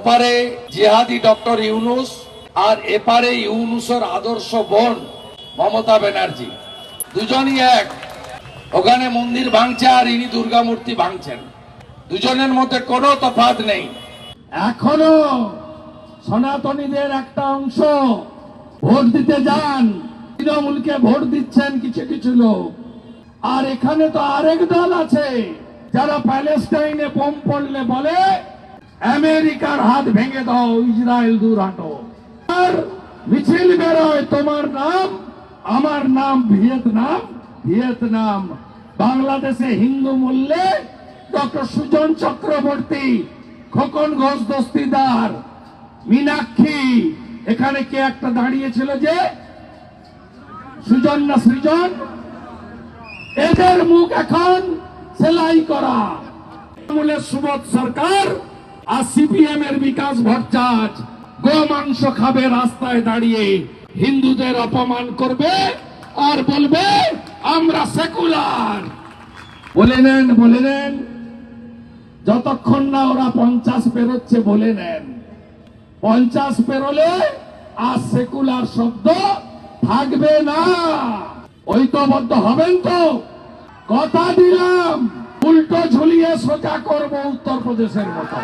ওপারে জিহাদি ডক্টর ইউনুস আর এপারে ইউনুসের আদর্শ বোন মমতা ব্যানার্জি, দুজনই এক। ওখানে মন্দির ভাঙছে আর ইনি দুর্গা মূর্তি ভাঙছেন। দুজনের মধ্যে কোনো তফাৎ নেই। এখনো সনাতনীদের একটা অংশ ভোট দিতে যান, তৃণমূলকে ভোট দিচ্ছেন কিছু কিছু লোক। আর এখানে তো আরেক দল আছে যারা প্যালেস্টাইনে বোম পড়লে বলে আমেরিকার হাত ভেঙে দাও, ইসরায়েল দূর হাঁটো। আর মিছিল বেরোয়, তোমার নাম আমার নাম ভিয়েতনাম, ভিয়েতনাম। বাংলাদেশে হিন্দু মূল্যে ডক্টর সুজন চক্রবর্তী, খোকন ঘোষ দস্তিদার, মীনাক্ষী, এখানে কে একটা দাঁড়িয়েছিল যে সুজন না সৃজন, এদের মুখ এখন সেলাই করা। তৃণমূলের সুবোধ সরকার আর সিপিএম এর বিকাশ ভট্টাচার্য গোমাংস খাবে, রাস্তায় দাঁড়িয়ে হিন্দুদের অপমান করবে আর বলবে আমরা সেকুলার। বলে নেন যতক্ষণ না ওরা 50 পেরোচ্ছে বলে নেন। 50 পেরোলে আর সেকুলার শব্দ থাকবে না। ঐক্যবদ্ধ হবেন তো? কথা দিলাম, উল্টো ঝুলিয়ে সোজা করবো উত্তরপ্রদেশের মতো।